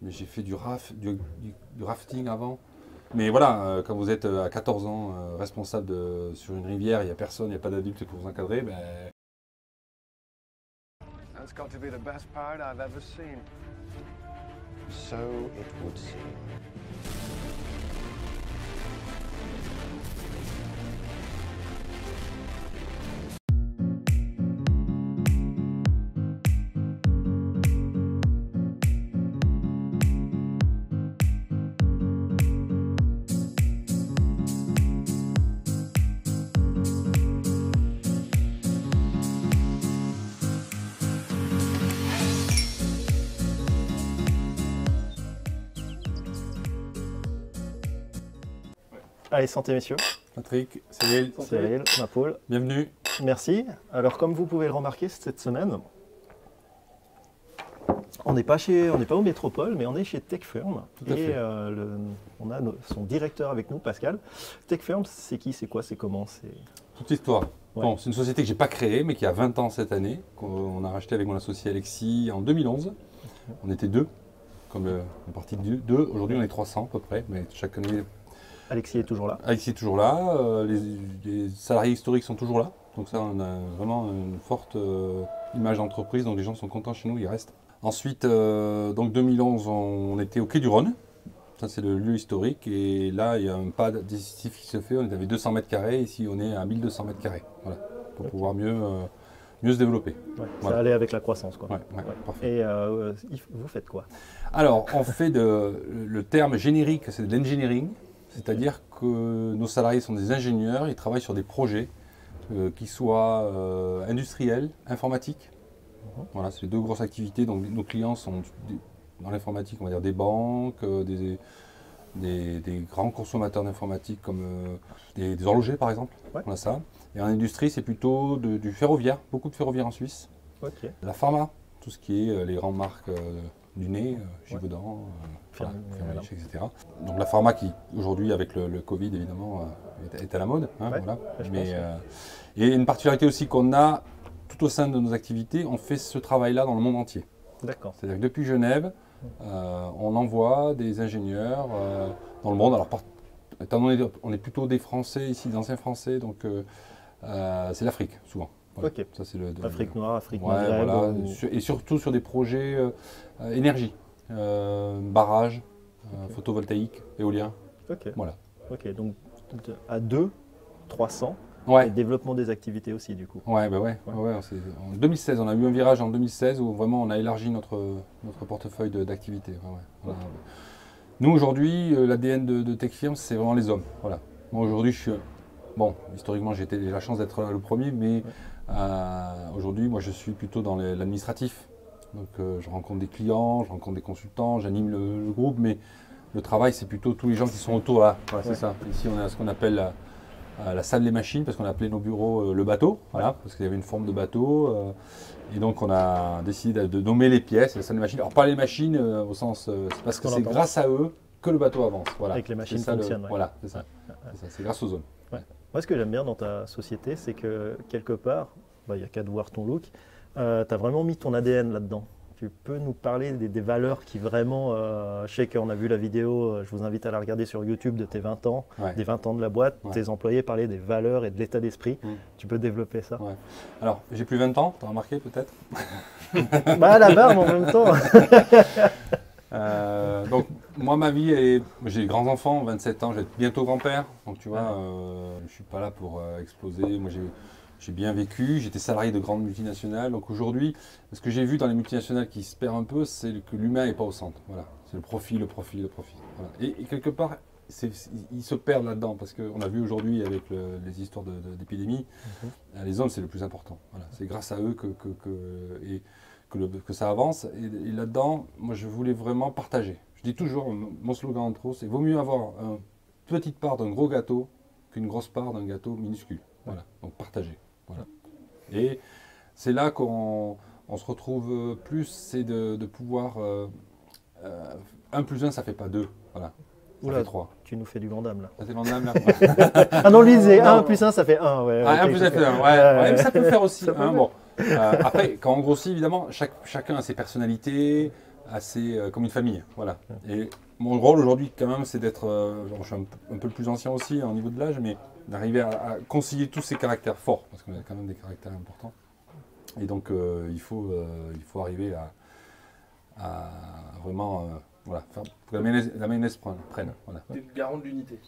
mais j'ai fait du rafting avant. Mais voilà, quand vous êtes à 14 ans responsable sur une rivière, il n'y a personne, il n'y a pas d'adulte pour vous encadrer, ben, That's got to be the best part I've ever seen. So it would seem. Allez, santé messieurs. Patrick, Cyril, Cyril, ma poule. bienvenue. Merci. Alors comme vous pouvez le remarquer cette semaine, on n'est pas au Métropole, mais on est chez TechFirm. Tout à Et fait. on a son directeur avec nous, Pascal. TechFirm, c'est qui, c'est quoi, c'est comment, c'est... Toute histoire. Ouais. Bon, c'est une société que j'ai pas créée, mais qui a 20 ans cette année, qu'on a racheté avec mon associé Alexis en 2011. On était deux, comme on est parti de deux. Aujourd'hui, on est 300 à peu près, mais chaque année, Alexis est toujours là. Alexis est toujours là. Les salariés historiques sont toujours là. Donc ça, on a vraiment une forte image d'entreprise, donc les gens sont contents chez nous, ils restent. Ensuite, donc 2011, on était au Quai du Rhône. Ça, c'est le lieu historique. Et là, il y a un pas décisif qui se fait. On avait 200 mètres carrés. Ici, on est à 1200 mètres carrés. Voilà, pour pouvoir mieux se développer. Ouais, Voilà. Ça allait avec la croissance, quoi. Ouais, parfait. Et vous faites quoi? Alors, on fait le terme générique, c'est de l'engineering. C'est-à-dire que nos salariés sont des ingénieurs. Ils travaillent sur des projets qui soient industriels, informatiques. Voilà, c'est les deux grosses activités. Donc, nos clients sont dans l'informatique, on va dire des banques, des grands consommateurs d'informatique comme des horlogers par exemple. Ouais. On a ça. Et en industrie, c'est plutôt du ferroviaire, beaucoup de ferroviaire en Suisse. Ok. La pharma, tout ce qui est les grandes marques du nez, Givaudan, voilà, Firmenich, etc. Donc la pharma qui aujourd'hui avec le Covid évidemment est à la mode. Hein, Ouais, voilà. je Mais, pense, ouais. et une particularité aussi qu'on a tout au sein de nos activités, on fait ce travail-là dans le monde entier. D'accord. C'est-à-dire que depuis Genève, on envoie des ingénieurs dans le monde. Alors, étant donné on est plutôt des Français ici, des anciens Français, donc c'est l'Afrique souvent. Voilà. Ok. Ça, c'est Afrique noire, Afrique ouais, Maghreb. voilà. ou- Et surtout sur des projets énergie, barrages, photovoltaïque, éolien. Ok. Voilà. Ok. Donc à 2, 300. Ouais. Et développement des activités aussi, du coup. Ouais, bah ouais, en 2016, on a eu un virage en 2016 où vraiment on a élargi notre portefeuille d'activités. Voilà. Nous aujourd'hui, l'ADN de TechFirm, c'est vraiment les hommes. Voilà. Moi aujourd'hui, historiquement j'ai la chance d'être là le premier, mais aujourd'hui, moi je suis plutôt dans l'administratif. Donc je rencontre des clients, je rencontre des consultants, j'anime le groupe, mais le travail c'est plutôt tous les gens qui sont autour là. Voilà, c'est ça. Ici on a ce qu'on appelle la salle des machines, parce qu'on a appelé nos bureaux le bateau, voilà, parce qu'il y avait une forme de bateau. Et donc on a décidé de nommer les pièces, la salle des machines. Alors pas les machines au sens, c'est parce que c'est grâce à eux que le bateau avance. Voilà. Et que les machines ça, fonctionnent. Ouais. Voilà, c'est ça. C'est grâce aux hommes. Ouais. Moi, ce que j'aime bien dans ta société, c'est que quelque part, il n'y a qu'à de voir ton look, tu as vraiment mis ton ADN là-dedans. Tu peux nous parler des valeurs qui vraiment, je sais qu'on a vu la vidéo, je vous invite à la regarder sur YouTube de tes 20 ans, des 20 ans de la boîte, tes employés parlaient des valeurs et de l'état d'esprit. Tu peux développer ça? Ouais. Alors, j'ai plus 20 ans, tu as remarqué peut-être? Bah là-bas, mais en même temps. Donc, moi, ma vie, j'ai des grands-enfants, 27 ans, j'ai bientôt grand-père. Donc, tu vois, je ne suis pas là pour exploser. Moi, j'ai bien vécu, j'étais salarié de grandes multinationales. Donc, aujourd'hui, ce que j'ai vu dans les multinationales qui se perd un peu, c'est que l'humain n'est pas au centre. Voilà. C'est le profit. Voilà. Et quelque part, ils se perdent là-dedans parce qu'on a vu aujourd'hui avec les histoires d'épidémie, les hommes, c'est le plus important. Voilà. C'est grâce à eux que ça avance. Et là-dedans, moi, je voulais vraiment partager. Je dis toujours, mon slogan en trop, c'est vaut mieux avoir une petite part d'un gros gâteau qu'une grosse part d'un gâteau minuscule. Voilà. Donc partager. Voilà. Et c'est là qu'on se retrouve plus, c'est de pouvoir 1 plus 1, ça fait pas 2. Voilà. Ça fait 3. Tu nous fais du Vandame là. Ça fait Vandame là. Ah non, lui il disait 1 plus 1, ça fait 1. Ouais, 1 plus 1 fait 1, ouais. Mais ça peut faire aussi 1. Bon. Après, quand on grossit, évidemment, chacun a ses personnalités. assez comme une famille. Voilà. Et mon rôle aujourd'hui, quand même, c'est d'être. Je suis un peu plus ancien aussi au niveau de l'âge, mais d'arriver à concilier tous ces caractères forts, parce qu'on a quand même des caractères importants. Et donc, il faut arriver à vraiment voilà, faire que la mayonnaise prenne. Voilà. T'es garant de l'unité.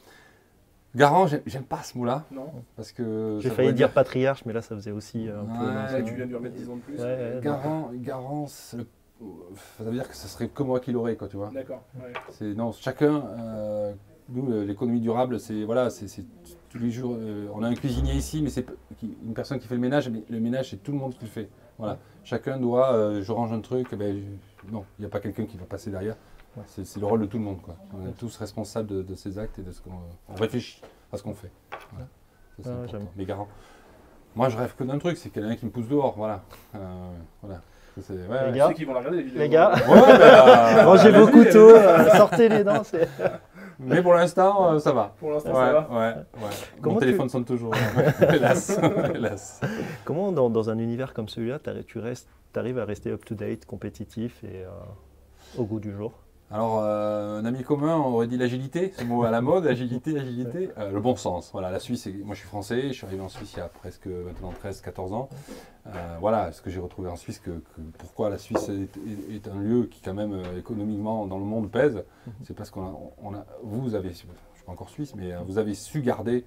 Garant, j'aime pas ce mot-là, Non. parce que J'ai ça failli veut dire patriarche, mais là ça faisait aussi un peu. Ouais, Tu viens de lui remettre 10 ans de plus. Ouais, garant, ça veut dire que ça serait que moi qui l'aurais, quoi, tu vois. D'accord. Ouais. Non, chacun. Nous, l'économie durable, c'est voilà, c'est tous les jours. On a un cuisinier ici, mais c'est une personne qui fait le ménage. Mais le ménage, c'est tout le monde qui le fait. Voilà. Chacun doit. Je range un truc. Non, il n'y a pas quelqu'un qui va passer derrière. C'est le rôle de tout le monde, quoi. On est tous responsables de ces actes et de ce qu'on réfléchit à ce qu'on fait. Voilà. Ça, c'est important. Les garants. Moi, je rêve que d'un truc, c'est qu'il y en a un qui me pousse dehors. Voilà. Voilà. Les gars, Tu sais qu'ils vont la regarder, les gars, Ouais, rangez vos couteaux, sortez les dents. Mais pour l'instant, ça va. Pour l'instant, ça va. Ouais. Comment Mon téléphone sonne toujours. Hélas. Hélas. Comment, dans un univers comme celui-là, tu arrives à rester up-to-date, compétitif et au goût du jour? Alors, un ami commun aurait dit l'agilité, ce mot à la mode, agilité. Le bon sens. Voilà, la Suisse, moi je suis français, je suis arrivé en Suisse il y a presque maintenant 13-14 ans. Voilà, ce que j'ai retrouvé en Suisse, pourquoi la Suisse est un lieu qui quand même économiquement dans le monde pèse, c'est parce vous avez, je ne suis pas encore suisse, mais vous avez su garder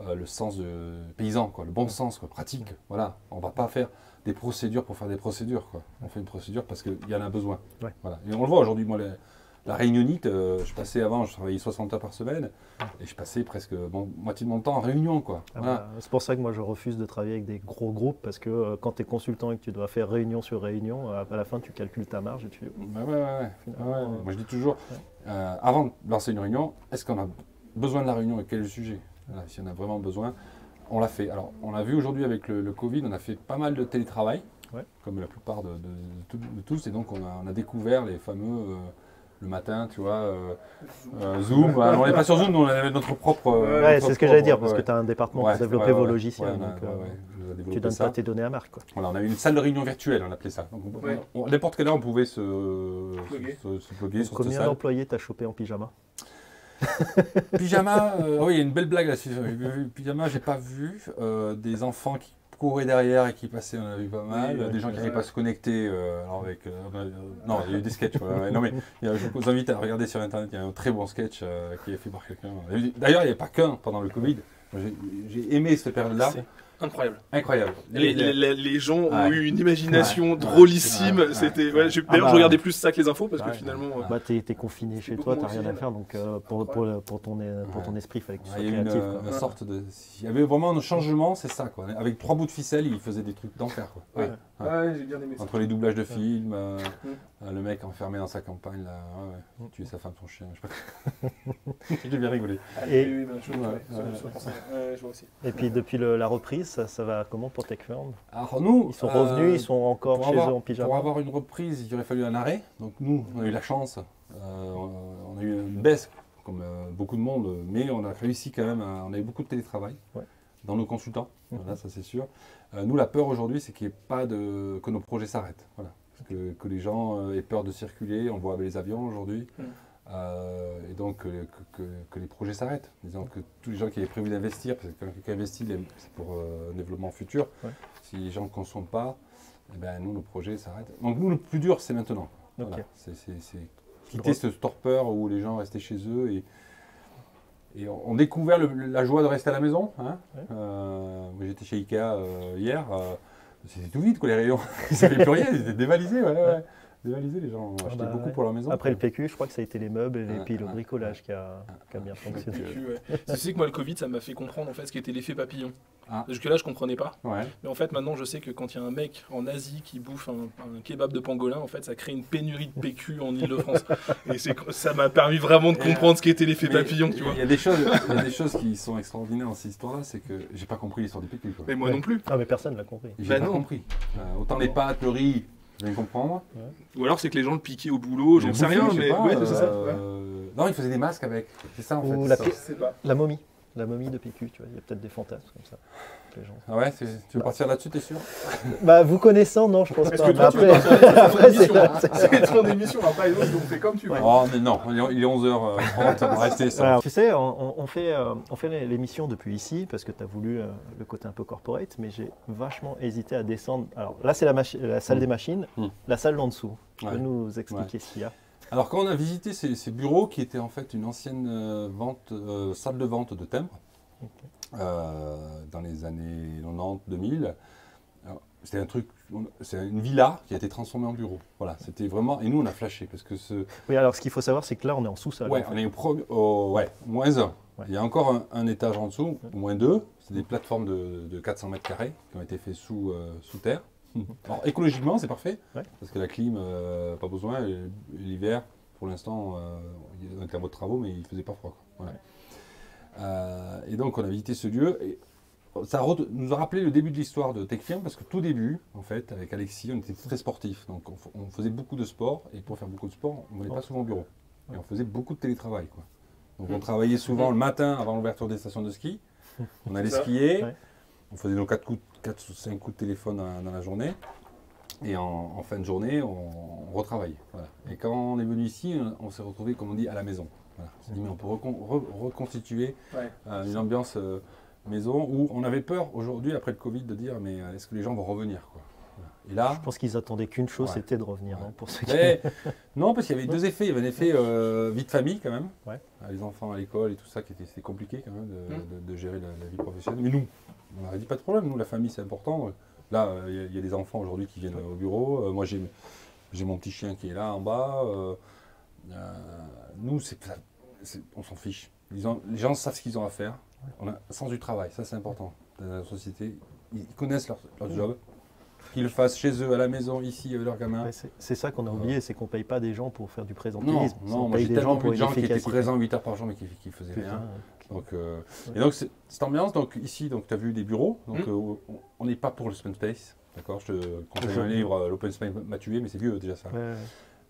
le sens de paysan, quoi, le bon sens, quoi, pratique. Voilà, on ne va pas faire des procédures pour faire des procédures, quoi. On fait une procédure parce qu'il y en a besoin. Ouais. Voilà. Et on le voit aujourd'hui, moi, la réunionnite, je travaillais 60 heures par semaine et je passais presque moitié de mon temps en réunion, quoi. Voilà. C'est pour ça que moi je refuse de travailler avec des gros groupes parce que quand tu es consultant et que tu dois faire réunion sur réunion, à la fin tu calcules ta marge et tu... Ouais. Moi je dis toujours, avant de lancer une réunion, est-ce qu'on a besoin de la réunion et quel est le sujet? Voilà, si on a vraiment besoin, on l'a fait. Alors on a vu aujourd'hui avec le Covid, on a fait pas mal de télétravail, comme la plupart de tous, et donc on a découvert les fameux... le matin, tu vois, Zoom. On n'est pas sur Zoom, nous on avait notre propre... c'est ce que j'allais dire, parce que tu as un département pour développer vos logiciels. Tu donnes pas tes données à Marc, quoi. Voilà, on avait une salle de réunion virtuelle, on appelait ça. N'importe quelle heure, on pouvait se plugger sur cette Combien salle. d'employés t'as chopé en pyjama? Pyjama, oui, il y a une belle blague là-dessus. Pyjama, j'ai pas vu. Des enfants qui couraient derrière et qui passaient, on a vu pas mal. Des gens qui n'arrivaient pas à se connecter. Non, il y a eu des sketchs. Non, mais je vous invite à regarder sur Internet. Il y a un très bon sketch qui est fait par quelqu'un. D'ailleurs, il n'y avait pas qu'un pendant le Covid. J'ai aimé cette période-là. Incroyable. Incroyable. Les gens ont eu une imagination drôlissime. C'était. D'ailleurs, je regardais plus ça que les infos parce que finalement. T'es confiné chez toi, t'as rien à faire, donc pour ton esprit, il fallait que tu sois créatif. Il y avait vraiment un changement, c'est ça, quoi. Avec 3 bouts de ficelle, il faisait des trucs d'enfer, quoi. J'ai bien aimé ça. Entre les doublages de films, le mec enfermé dans sa campagne, là, tuer sa femme, son chien, je sais pas. J'ai bien rigolé. Je vois aussi. Et puis depuis la reprise, ça va comment pour TechFirm? Alors nous, ils sont revenus, ils sont encore chez eux en pyjama. Pour avoir une reprise, il aurait fallu un arrêt. Donc nous, on a eu la chance, on a eu une baisse comme beaucoup de monde, mais on a réussi quand même, on a eu beaucoup de télétravail dans nos consultants, voilà, ça c'est sûr. Nous, la peur aujourd'hui, c'est qu'il n'y ait pas que nos projets s'arrêtent. Voilà. Que les gens aient peur de circuler, on voit avec les avions aujourd'hui. Et donc que les projets s'arrêtent. Disons que tous les gens qui avaient prévu d'investir, parce que quand quelqu'un investit, c'est pour un développement futur. Si les gens ne consomment pas, eh ben, nous, nos projets s'arrêtent. Donc nous, le plus dur, c'est maintenant. Voilà. C'est quitter ce torpeur où les gens restaient chez eux et on découvert la joie de rester à la maison. Hein. Moi, j'étais chez Ikea hier. C'était tout vide, quoi, les rayons. Ils n'avaient plus rien, ils étaient dévalisés. Dévalisés, les gens ont acheté beaucoup pour leur maison. Après le PQ, je crois que ça a été les meubles et puis le bricolage qui a bien fonctionné. Tu sais que moi, le Covid, ça m'a fait comprendre en fait ce qu'était l'effet papillon. Jusque-là, je comprenais pas. Mais en fait, maintenant, je sais que quand il y a un mec en Asie qui bouffe un kebab de pangolin, en fait, ça crée une pénurie de PQ en Ile-de-France. Et ça m'a permis vraiment de comprendre ce qu'était l'effet papillon, tu vois. Il y a des choses qui sont extraordinaires dans cette histoire-là, c'est que j'ai pas compris l'histoire du PQ. Quoi. Mais moi non plus. Ah, mais personne l'a compris. J'ai pas compris. Autant les pâtes, le riz, je viens de comprendre. Ou alors c'est que les gens le piquaient au boulot, j'en sais rien, mais c'est ça. Non, ils faisaient des masques avec. C'est ça en fait. Ou la momie. La momie de PQ, tu vois, il y a peut-être des fantasmes comme ça. Les gens. Ah ouais, tu veux partir là-dessus, t'es sûr? Bah, vous connaissant, non, je pense Est-ce pas. que toi, tu veux Après, c'est ton émission, après les autres, on fait comme tu veux. Oh, mais non, il est 11h30, on va rester ça. voilà. Tu sais, on fait l'émission depuis ici parce que tu as voulu le côté un peu corporate, mais j'ai vachement hésité à descendre. Alors là, c'est la salle des machines, la salle d'en dessous. Tu peux nous expliquer ce qu'il y a? Alors quand on a visité ces bureaux qui étaient en fait une ancienne salle de vente de timbres, dans les années 90-2000, c'était un truc, c'est une villa qui a été transformée en bureau. Voilà, c'était vraiment, et nous on a flashé parce que ce... Oui, alors ce qu'il faut savoir, c'est que là on est en sous-sol. Ouais, on est -1. Ouais. Il y a encore un étage en dessous, ou -2. C'est des plateformes de 400 mètres carrés qui ont été faites sous terre. Alors écologiquement c'est parfait, parce que la clim, pas besoin, l'hiver pour l'instant on était en mode travaux mais il ne faisait pas froid. Quoi. Voilà. Et donc on a visité ce lieu, et ça nous a rappelé le début de l'histoire de TechFirm, parce que tout début, en fait, avec Alexis, on était très sportifs, donc on faisait beaucoup de sport, et pour faire beaucoup de sport, on ne venait pas souvent au bureau, et on faisait beaucoup de télétravail. Quoi. Donc on travaillait souvent le matin avant l'ouverture des stations de ski, on allait skier. On faisait nos 4 ou 5 coups de téléphone dans la journée. Et en fin de journée, on retravaillait. Voilà. Et quand on est venu ici, on s'est retrouvé, comme on dit, à la maison. Voilà. On s'est dit, mais on peut reconstituer une ambiance maison où on avait peur aujourd'hui, après le Covid, de dire, mais est-ce que les gens vont revenir, quoi. Voilà. Et là, je pense qu'ils attendaient qu'une chose, c'était de revenir. Hein, pour ceux qui... Non, parce qu'il y avait deux effets. Il y avait un effet vie de famille, quand même. Les enfants à l'école et tout ça, c'était compliqué, quand même, de gérer la vie professionnelle. Mais nous, on n'aurait dit pas de problème, nous la famille c'est important. Là, il y a des enfants aujourd'hui qui viennent au bureau. Moi j'ai mon petit chien qui est là en bas. Nous, on s'en fiche. Les gens savent ce qu'ils ont à faire. On a sens du travail, ça c'est important. Dans la société, ils connaissent leur job. Qu'ils le fassent chez eux, à la maison, ici, avec leurs gamins. C'est ça qu'on a oublié, c'est qu'on ne paye pas des gens pour faire du présentéisme. Non, moi j'ai tellement vu de gens qui étaient présents 8 heures par jour mais qui ne faisaient rien. Donc, et donc cette ambiance, donc ici, tu as vu des bureaux, donc on n'est pas pour le open space, d'accord? Je te conseille un livre, l'open space m'a tué, mais c'est vieux déjà ça.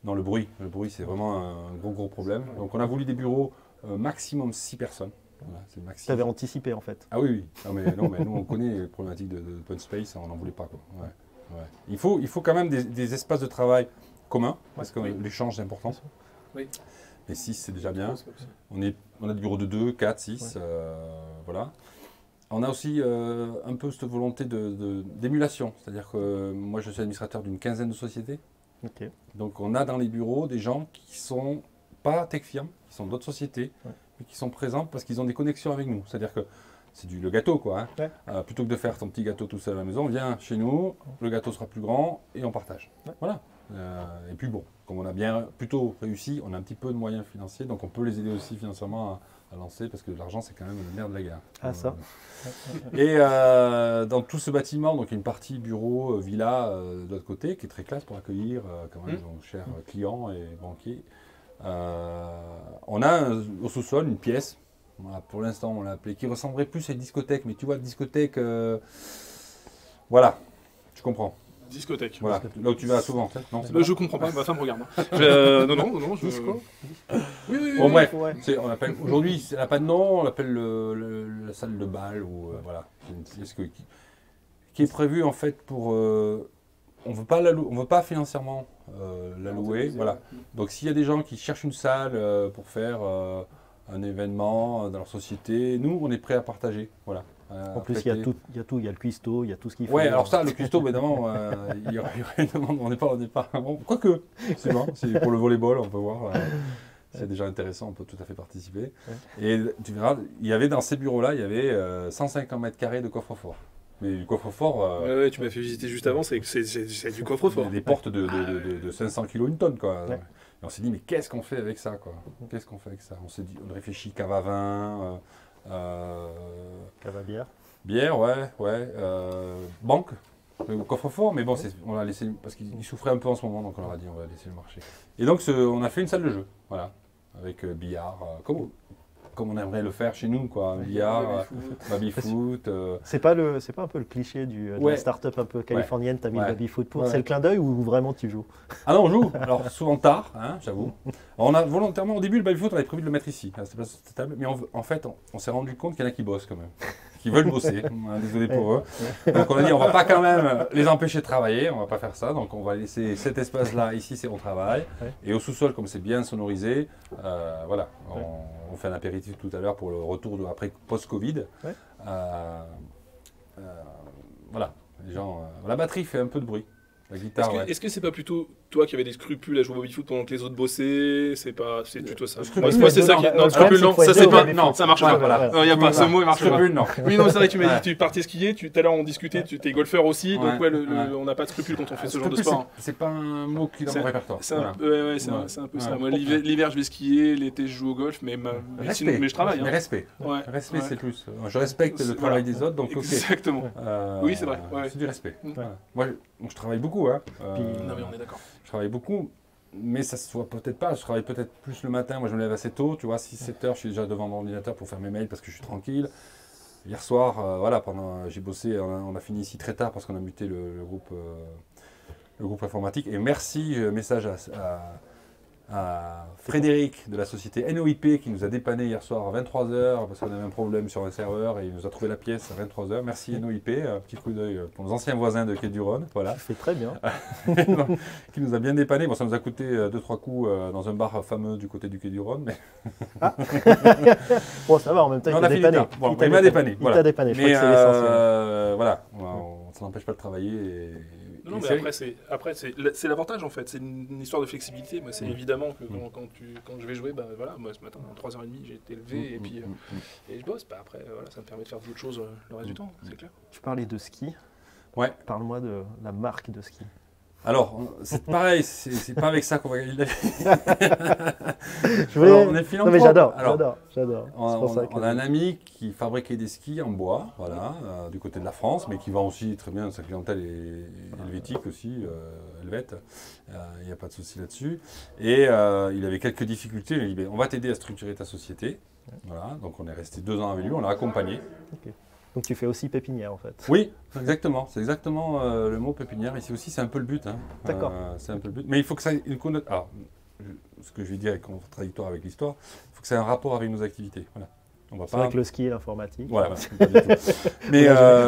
Non, le bruit c'est vraiment un gros problème. Donc on a voulu des bureaux maximum 6 personnes. Voilà, tu avais anticipé en fait. Ah oui. Non, mais nous on connaît les problématiques de open space, on n'en voulait pas, quoi. Il faut quand même des espaces de travail communs, parce que l'échange est important. Oui. Mais 6 c'est déjà bien. On a des bureaux de 2, 4, 6, voilà. On a aussi un peu cette volonté d'émulation, c'est-à-dire que moi je suis administrateur d'une quinzaine de sociétés. Donc on a dans les bureaux des gens qui ne sont pas TechFirm, qui sont d'autres sociétés, mais qui sont présents parce qu'ils ont des connexions avec nous. C'est-à-dire que c'est le gâteau, quoi. Hein. Plutôt que de faire ton petit gâteau tout seul à la maison, viens chez nous, le gâteau sera plus grand et on partage. Voilà. Et puis bon, comme on a bien plutôt réussi, on a un petit peu de moyens financiers, donc on peut les aider aussi financièrement à lancer, parce que l'argent c'est quand même le nerf de la guerre. Ah ça. Et dans tout ce bâtiment, donc il y a une partie bureau, villa de l'autre côté, qui est très classe pour accueillir quand même nos chers clients et banquiers. On a au sous-sol une pièce. Voilà, pour l'instant, on l'a appelé, qui ressemblerait plus à une discothèque, mais tu vois, discothèque, voilà, tu comprends. Discothèque. Voilà, là où tu vas souvent. Non, je comprends pas, ma femme regarde. Non, Disco. Oui. Bon, bref, on appelle, aujourd'hui, elle n'a pas de nom, on l'appelle la salle de bal, ou voilà, qui est prévue en fait pour. On ne veut pas financièrement la louer, voilà. Donc s'il y a des gens qui cherchent une salle pour faire un événement dans leur société, nous on est prêts à partager, voilà. En plus il y a tout, il y a le cuistot, il y a tout ce qu'il faut. Ouais, alors ça, le cuistot, évidemment, il y aurait une demande, on n'est pas. Bon, quoique, c'est bon, c'est pour le volleyball, on peut voir. C'est déjà intéressant, on peut tout à fait participer. Et tu verras, il y avait dans ces bureaux-là, il y avait 150 mètres carrés de coffre-fort. Mais du coffre-fort. Tu m'as fait visiter juste avant, c'est du coffre-fort. Des portes de 500 kg une tonne, quoi. Et on s'est dit, mais qu'est-ce qu'on fait avec ça, quoi? Qu'est-ce qu'on fait avec ça? On s'est dit, on réfléchit cave à vin, cave à bière. Bière, banque, coffre-fort, mais bon, on l'a laissé parce qu'il souffrait un peu en ce moment, donc on leur a dit, on va laisser le marché. Et donc, on a fait une salle de jeu, voilà, avec billard, comme on aimerait le faire chez nous, quoi. Billard, baby-foot. C'est pas un peu le cliché de la start-up un peu californienne, t'as mis le baby-foot pour. C'est le clin d'œil ou vraiment tu joues? Ah non, on joue. Alors souvent tard, hein, j'avoue. On a volontairement, au début, le baby-foot, on avait prévu de le mettre ici, à cette table. Mais en fait, on s'est rendu compte qu'il y en a qui bossent quand même. Qui veulent bosser. Désolé pour eux. Donc on a dit, on va pas quand même les empêcher de travailler, on va pas faire ça. Donc on va laisser cet espace-là, ici, c'est on travaille. Et au sous-sol, comme c'est bien sonorisé, voilà, on fait un apéritif tout à l'heure pour le retour après post-Covid. Voilà, les gens, la batterie fait un peu de bruit. La guitare, est-ce que c'est pas plutôt toi qui avais des scrupules à jouer au baby-foot pendant que les autres bossaient? C'est plutôt ça. Moi, c'est ça qui. Non, scrupule, non, ça c'est pas. Non, ça marche pas. Voilà. Non, il n'y a pas. Ce mot, il marche pas. Non. Oui, non, c'est vrai que tu m'as dit que tu partais skier. Tout à l'heure, on discutait. Tu es golfeur aussi. Donc, on n'a pas de scrupules quand on fait ce genre de sport. C'est pas un mot qui est dans mon répertoire. C'est un peu ça. Moi, l'hiver, je vais skier. L'été, je joue au golf. Mais je travaille. Mais respect. Respect, c'est plus. Je respecte le travail des autres. Donc, exactement. Oui, c'est vrai. C'est du respect. Moi, je travaille beaucoup. Non, mais on est d'accord. Je travaille beaucoup, mais ça se voit peut-être pas. Je travaille peut-être plus le matin. Moi, je me lève assez tôt, tu vois, 6-7 heures, je suis déjà devant mon ordinateur pour faire mes mails parce que je suis tranquille. Hier soir, voilà, j'ai bossé, on a fini ici très tard parce qu'on a muté le groupe informatique. Et merci, message à Frédéric de la société NOIP qui nous a dépanné hier soir à 23h parce qu'on avait un problème sur un serveur et il nous a trouvé la pièce à 23h. Merci NOIP, un petit coup d'œil pour nos anciens voisins de Quai du Rhône. Voilà. Tu fais très bien. Qui nous a bien dépanné. Bon, ça nous a coûté 2-3 coups dans un bar fameux du côté du Quai du Rhône. Mais... Bon, ça va, en même temps, il t'a dépanné. Il m'a dépanné. Il t'a dépanné, je crois que c'est l'essentiel. Voilà, ça n'empêche pas de travailler. Non, mais après, c'est l'avantage en fait, c'est une histoire de flexibilité. Moi, c'est évidemment que quand je vais jouer, voilà, moi ce matin à 3h30, j'ai été levé et puis et je bosse. Après, voilà, ça me permet de faire d'autres choses le reste du temps, c'est clair. Tu parlais de ski. Ouais. Parle-moi de la marque de ski. Alors, c'est pareil, c'est pas avec ça qu'on va gagner de la vie. On est philanthrope. Non, mais j'adore. On a un ami qui fabriquait des skis en bois, voilà, du côté de la France, mais qui vend aussi très bien, sa clientèle est helvétique aussi, helvète, il n'y a pas de souci là-dessus. Et il avait quelques difficultés, il m'a dit, on va t'aider à structurer ta société. Voilà, donc on est resté 2 ans avec lui, on l'a accompagné. Okay. Donc tu fais aussi pépinière en fait. Oui, exactement. C'est exactement le mot pépinière. Ici aussi, c'est un peu le but. Hein. D'accord. C'est un peu le but. Mais il faut que ça ait une connotation. Alors, ce que je vais dire est contradictoire avec l'histoire. Il faut que ça ait un rapport avec nos activités. Voilà. C'est vrai que le ski et l'informatique. Voilà, pas du tout. Mais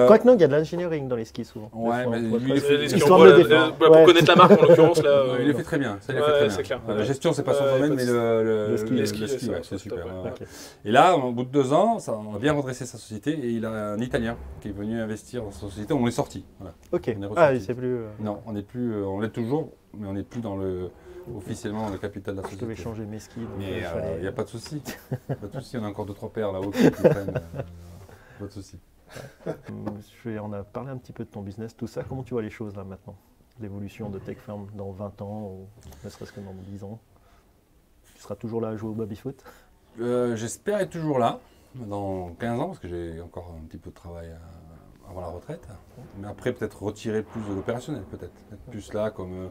quoique non, il y a de l'ingénierie dans les skis souvent. Ouais, mais pour connaître la marque en l'occurrence là. Il le fait très bien. Ça, il fait très bien. La gestion, c'est pas son domaine, mais le ski, c'est super. Et là, au bout de 2 ans, on a bien redressé sa société et il a un Italien qui est venu investir dans sa société. On est sorti. Ok. Ah, c'est plus. Non, on n'est plus. On l'est toujours, mais on n'est plus officiellement dans le capital de la société. Je devais changer mes skis. Mais il n'y a pas de souci. Pas de souci, on a encore 2-3 paires là-haut qui prennent. Pas de souci. On a parlé un petit peu de ton business, tout ça. Comment tu vois les choses là maintenant? L'évolution de TechFirm dans 20 ans, ou ne serait-ce que dans 10 ans? Tu seras toujours là à jouer au baby-foot? J'espère être toujours là dans 15 ans, parce que j'ai encore un petit peu de travail avant la retraite. Mais après, peut-être retirer plus de l'opérationnel, peut-être. Être plus là comme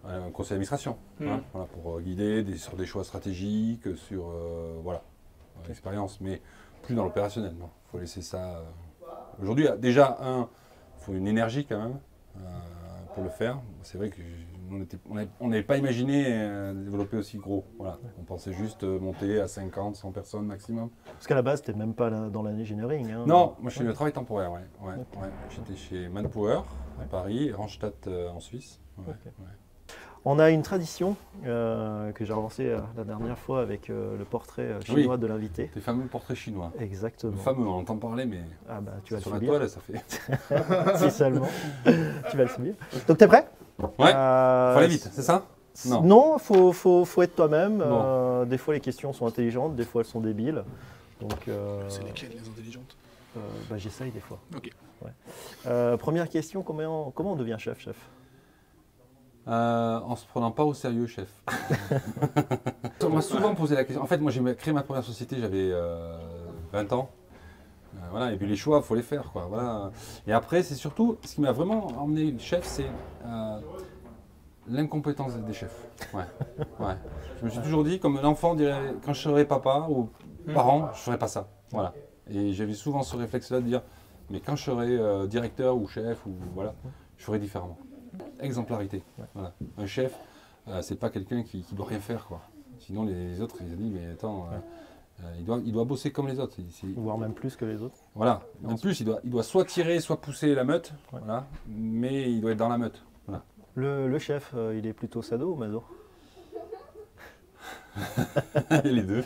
un conseil d'administration, voilà, pour guider sur des choix stratégiques, sur l'expérience, mais plus dans l'opérationnel. Il faut laisser ça. Aujourd'hui, déjà, il faut une énergie quand même pour le faire. C'est vrai qu'on n'avait pas imaginé développer aussi gros. Voilà. On pensait juste monter à 50, 100 personnes maximum. Parce qu'à la base, tu n'es même pas dans l'engineering. Hein. Non, moi je fais le travail temporaire. J'étais chez Manpower à Paris et Randstad en Suisse. On a une tradition que j'ai relancée la dernière fois avec le portrait chinois de l'invité. Les fameux portraits chinois. Exactement. Le fameux, on entend parler, mais tu vas sur le la toile, ça fait. Si seulement. Tu vas le subir. Donc, tu es prêt? Ouais. Faut aller vite, c'est ça? Non, faut être toi-même. Des fois, les questions sont intelligentes, des fois, elles sont débiles. C'est lesquelles les intelligentes? J'essaye des fois. Ok. Ouais. Première question, comment on devient chef? En se prenant pas au sérieux, chef. On m'a souvent posé la question. En fait, moi, j'ai créé ma première société, j'avais 20 ans. Voilà, et puis les choix, il faut les faire, quoi. Voilà. Et après, c'est surtout, ce qui m'a vraiment emmené le chef, c'est l'incompétence des chefs. Ouais. Je me suis toujours dit, comme un enfant dirait, quand je serai papa, ou parent, je ne ferais pas ça. Voilà. Et j'avais souvent ce réflexe-là de dire, mais quand je serai directeur ou chef, ou voilà, je ferai différemment. Exemplarité. Voilà. Un chef, c'est pas quelqu'un qui doit rien faire, quoi. Sinon les autres, ils ont dit, mais attends, il doit bosser comme les autres. Voire même plus que les autres. Voilà. En plus, il doit soit tirer, soit pousser la meute, voilà, mais il doit être dans la meute. Voilà. Le chef, il est plutôt sado ou maso? Les deux.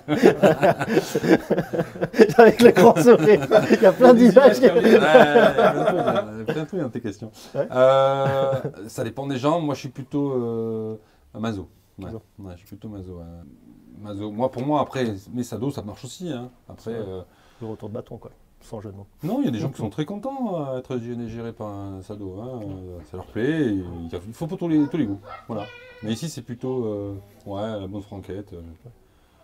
Avec le grand sourire, il y a plein d'images. Il y a plein de trucs dans tes questions. Ouais. Ça dépend des gens. Moi, je suis plutôt maso. Ouais. Maso. Ouais, je suis plutôt maso. Maso. Moi, pour moi, après, mes sados, ça marche aussi. Hein. Après, le retour de bâton, quoi, sans jeu de mots. non, il y a des gens qui sont très contents d'être gérés par un sado. Hein. Ça leur plaît. Et il faut pour tous les goûts. Voilà. Mais ici, c'est plutôt la bonne franquette.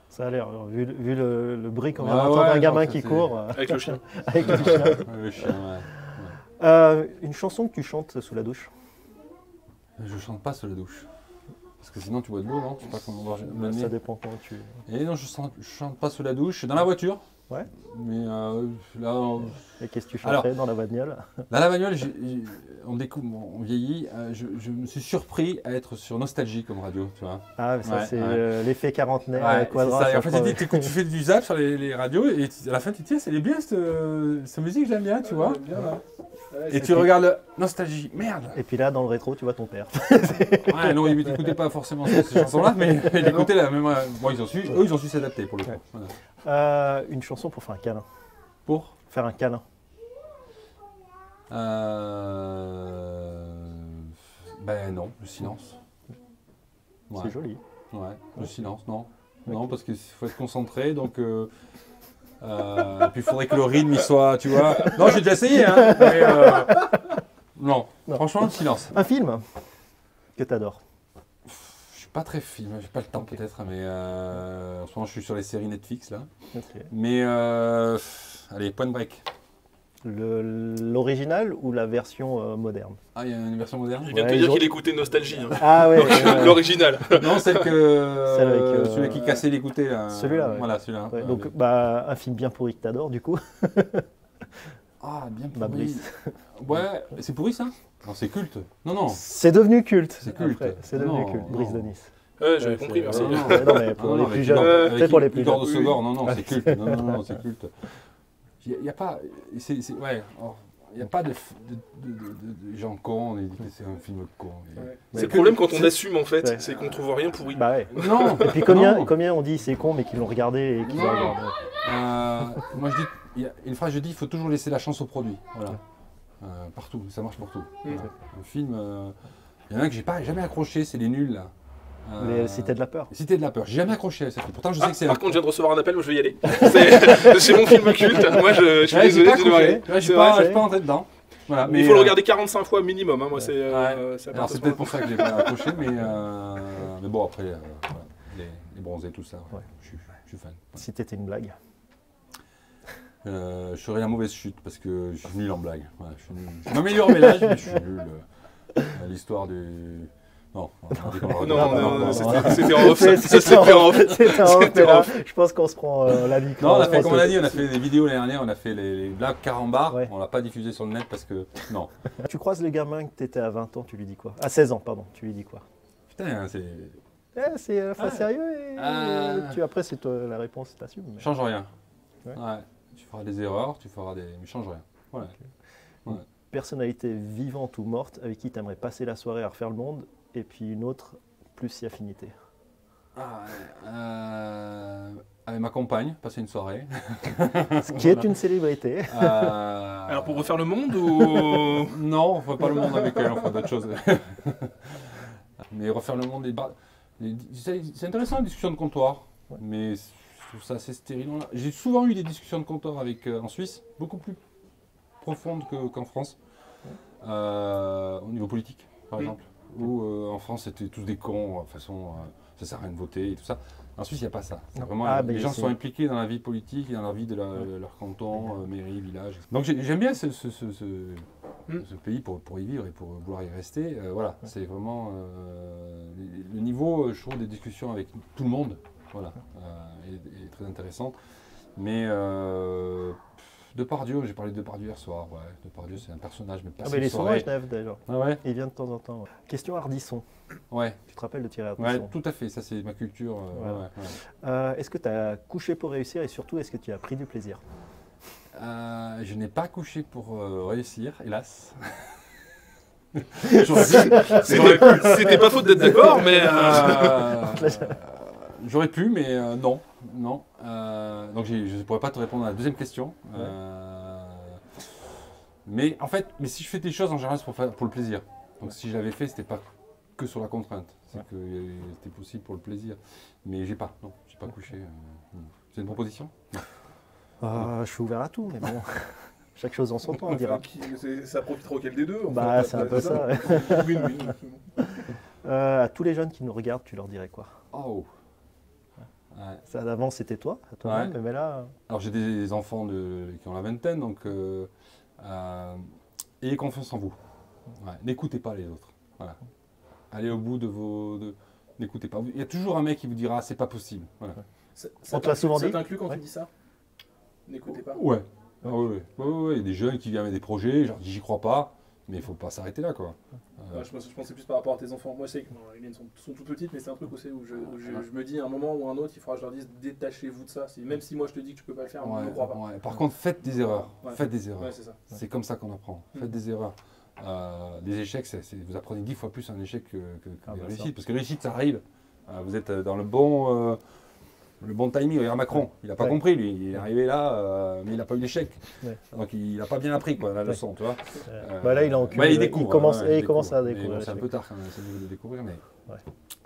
Ça a l'air, vu le bruit qu'on vient d'entendre, un gamin qui court. Avec le chien. Avec le chien. Le chien, ouais. Une chanson que tu chantes sous la douche? Je chante pas sous la douche. Parce que sinon, tu bois de l'eau, non? Je sais pas comment on va mener. Ça dépend comment tu... Et non, je chante pas sous la douche. Dans la voiture. Ouais. Mais là... Et qu'est-ce que tu chanterais dans la bagnole? Dans la bagnole, on découvre, on vieillit. Je me suis surpris à être sur Nostalgie comme radio, tu vois. Ah, mais ça, c'est l'effet quarantenaire, Ouais, quadra. c'est ça. Et en fait, tu fais du zap sur les radios et à la fin, tu te dis, c'est bien cette musique, j'aime bien, tu vois. Et tu regardes Nostalgie, merde. Et puis là, dans le rétro, tu vois ton père. Ouais, non, ils n'écoutaient pas forcément ces chansons-là, mais ils écoutaient la même. Bon, eux, ils ont su s'adapter pour le coup. Voilà. Une chanson pour faire un câlin. Pour faire un câlin. Ben non, le silence. Ouais. C'est joli. Ouais, le silence, non. Okay. Non, parce qu'il faut être concentré, donc... puis il faudrait que le rythme, il soit, tu vois... Non, j'ai déjà essayé, hein, mais... Non, franchement, le silence. Un film que tu adores? Je suis pas très film, j'ai pas le temps peut-être, mais... en ce moment, je suis sur les séries Netflix, là. Okay. Mais... allez, Point Break. L'original ou la version moderne? Ah, il y a une version moderne? Il vient de te dire qu'il écoutait Nostalgie. Hein. Ah ouais. L'original. Non, celle que celui qui cassait l'écouter. Celui-là. Ouais. Voilà, celui-là. Ouais, donc, un film bien pourri que t'adores, du coup. Ah, bien pourri. Ouais, c'est pourri ça? Non, c'est culte. Non. C'est devenu culte. C'est culte. C'est devenu culte. Brice de Nice. Ouais, j'avais compris, merci. Non, mais pour les plus jeunes. Peut-être pour les plus jeunes. Igor de Segor, non, c'est culte. Non, c'est culte. Il n'y a pas. Il n'y a pas de gens cons, c'est un film con. Ouais. C'est le problème quand on assume en fait, c'est qu'on trouve rien pourri. Bah ouais. Non. Et puis combien on dit c'est con mais qui l'ont regardé et qui l'ont regardé. Moi je dis, il y a une phrase, je dis, il faut toujours laisser la chance au produit. Voilà. Partout, ça marche partout. Voilà. Le film, il y en a que j'ai jamais accroché, c'est les nuls là. Les Cités de la Peur. Cités de la Peur. J'ai jamais accroché à ça. Pourtant, je sais que c'est. Par contre, je viens de recevoir un appel, je vais y aller. C'est mon film culte. Moi, je suis désolé, je dois aller. Je suis pas entré dedans. Voilà, mais il faut le regarder 45 fois minimum. Hein. Moi, c'est. Alors, c'est peut-être pour ça que j'ai pas accroché, mais bon, après, les bronzés, tout ça, je suis fan. Si t'étais une blague. Je serais la mauvaise chute parce que je suis nul en blague. Voilà, je m'améliore mes l'âge, mais je suis nul. L'histoire du. Non, c'était en off. C'était en off. Je pense qu'on se prend la micro. Non, on a fait, comme on a dit, on a fait des vidéos l'année dernière, on a fait les blagues carambar. Ouais. On l'a pas diffusé sur le net parce que. Non. Tu croises les gamins que tu étais à 20 ans, tu lui dis quoi? À 16 ans, pardon, tu lui dis quoi? Putain, c'est. C'est sérieux et après, c'est toi la réponse, t'assumes. Mais... Change rien. Ouais. Tu feras des erreurs, mais change rien. Voilà. Okay. Personnalité vivante ou morte avec qui tu aimerais passer la soirée à refaire le monde, et puis une autre plus si affinité. Avec ma compagne, passer une soirée. Ce qui est une célébrité. Alors pour refaire le monde ou... Non, on ne fera pas le monde avec elle, on fera d'autres choses. Mais refaire le monde, c'est intéressant la discussion de comptoir, mais je trouve ça assez stérile. J'ai souvent eu des discussions de comptoir en Suisse, beaucoup plus profondes qu'en France, au niveau politique, par exemple. Où en France, c'était tous des cons, de toute façon, ça sert à rien de voter et tout ça. En Suisse, il n'y a pas ça. Vraiment, les gens sont impliqués dans la vie politique et dans la vie de leur canton, mairie, village. Donc j'aime bien ce pays pour y vivre et pour vouloir y rester. Voilà, c'est vraiment le niveau, je trouve, des discussions avec tout le monde, voilà, est très intéressant. Mais Depardieu, j'ai parlé de Depardieu hier soir. Ouais, Depardieu, c'est un personnage, mais pas mais il est souvent à Genève d'ailleurs. Ah ouais. Il vient de temps en temps. Ouais. Question Ardisson. Ouais. Tu te rappelles de Thierry Ardisson? Ouais, tout à fait. Ça, c'est ma culture. Est-ce que tu as couché pour réussir et surtout, est-ce que tu as pris du plaisir? Je n'ai pas couché pour réussir, hélas. C'était pas faute d'être d'accord, mais. J'aurais pu, mais non. Donc je ne pourrais pas te répondre à la deuxième question. Mais en fait, si je fais des choses en général, c'est pour le plaisir. Donc si je l'avais fait, c'était pas que sur la contrainte. C'est que c'était possible pour le plaisir. Mais j'ai pas couché. C'est une proposition? Je suis ouvert à tout, mais bon. Chaque chose en son temps, on dira. Ça profitera auquel des deux? Bah, c'est un peu ça. Ouais. Oui. À tous les jeunes qui nous regardent, tu leur dirais quoi? Oh. Ouais. Ça d'avant, c'était toi, à toi-même, mais là. Alors j'ai des enfants qui ont la vingtaine, donc ayez confiance en vous. Ouais. N'écoutez pas les autres. Voilà. Allez au bout de vos. N'écoutez pas. Il y a toujours un mec qui vous dira c'est pas possible. Voilà. On te l'a souvent dit. Ça t'inclut quand tu dis ça? N'écoutez pas. Ouais. Il y a des jeunes qui viennent avec des projets, genre j'y crois pas, mais il faut pas s'arrêter là quoi. Je pensais plus par rapport à tes enfants. Moi, c'est que les miennes sont toutes petites, mais c'est un truc aussi où je me dis à un moment ou à un autre, il faudra que je leur dise détachez-vous de ça. Même si moi je te dis que tu peux pas le faire, on ne le croit pas. Par contre, faites des erreurs. Faites des erreurs. C'est ça. C'est comme ça qu'on apprend. Faites des erreurs. Des échecs, vous apprenez 10 fois plus un échec que une réussite. Parce que réussite, ça arrive. Vous êtes dans le bon timing. Regarde Macron, il n'a pas compris, lui. Il est arrivé là, mais il n'a pas eu d'échec. Donc il n'a pas bien appris la leçon, tu vois. Là, il est en cul. Il découvre. Il commence à découvrir. C'est un peu tard quand même, c'est de découvrir, mais.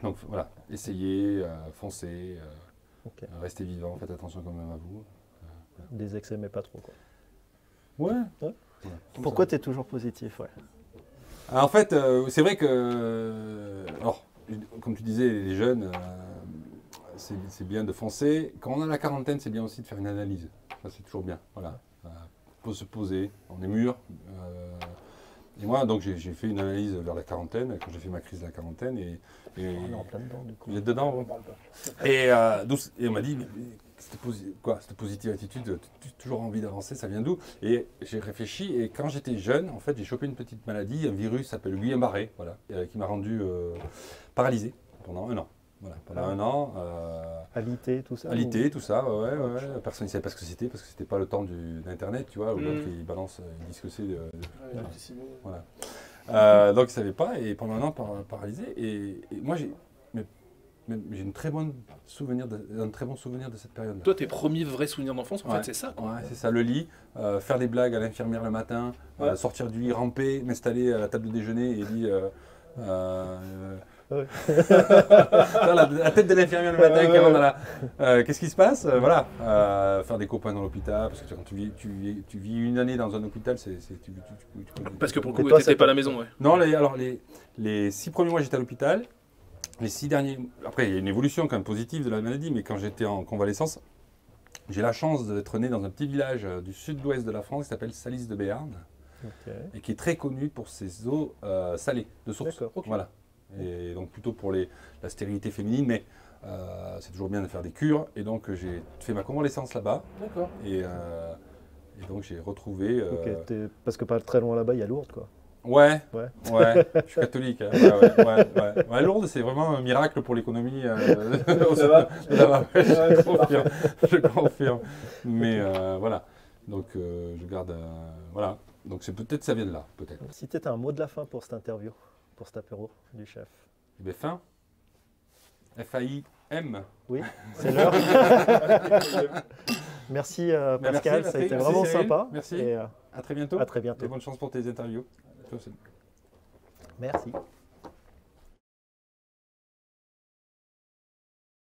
Donc voilà, essayez, foncez, restez vivant, faites attention quand même à vous. Des excès, mais pas trop, quoi. Ouais. Pourquoi tu es toujours positif? En fait, c'est vrai que. Alors, comme tu disais, les jeunes. C'est bien de foncer. Quand on a la quarantaine, c'est bien aussi de faire une analyse. Ça, c'est toujours bien. Voilà. Faut se poser. On est mûr. Et moi, donc, j'ai fait une analyse vers la quarantaine, quand j'ai fait ma crise de la quarantaine. Et on est en plein dedans, du coup. Vous êtes dedans, vous? Et on m'a dit, mais cette positive attitude, toujours envie d'avancer, ça vient d'où? Et j'ai réfléchi. Et quand j'étais jeune, en fait, j'ai chopé une petite maladie, un virus qui s'appelle le Guillain-Barré, voilà, qui m'a rendu paralysé pendant 1 an. Voilà, pendant 1 an. Alité, tout ça? Alité, tout ça, ouais. Personne ne savait pas ce que c'était parce que c'était pas le temps d'Internet, tu vois, où donc ils balancent, ils disent que c'est. Voilà. Donc ils ne savaient pas, et pendant 1 an paralysé. Et moi, j'ai un très bon souvenir de cette période. Toi, tes premiers vrais souvenirs d'enfance, en fait, c'est ça. Ouais, c'est ça, le lit, faire des blagues à l'infirmière le matin, sortir du lit, ramper, m'installer à la table de déjeuner et dire. La tête de l'infirmière le matin qui rentre dans la. Qu'est-ce qui se passe? Voilà. Faire des copains dans l'hôpital, parce que quand tu vis 1 année dans un hôpital, parce que pour le coup, tu n'étais pas à la maison, ouais. Non, alors les 6 premiers mois, j'étais à l'hôpital. Les 6 derniers. Après, il y a une évolution quand même positive de la maladie, mais quand j'étais en convalescence, j'ai la chance d'être né dans un petit village du sud-ouest de la France qui s'appelle Salis de Béarn, et qui est très connu pour ses eaux salées de source. Voilà. Et donc plutôt pour la stérilité féminine, mais c'est toujours bien de faire des cures. Et donc j'ai fait ma convalescence là-bas. D'accord. Et donc j'ai retrouvé. Parce que pas très loin là-bas, il y a Lourdes, quoi. Ouais. Je suis catholique. Hein. Ouais. Lourdes, c'est vraiment un miracle pour l'économie. Ça va. Je confirme. Mais voilà. Donc je garde. Voilà. Donc c'est peut-être ça vient de là, peut-être. Si tu étais un mot de la fin pour cette interview, pour cet apéro du chef. Fin. F-A-I-M. Oui, c'est l'heure. Merci Pascal, ça a été vraiment sympa. Merci. Et à très bientôt. À très bientôt. Et bonne chance pour tes interviews. Merci.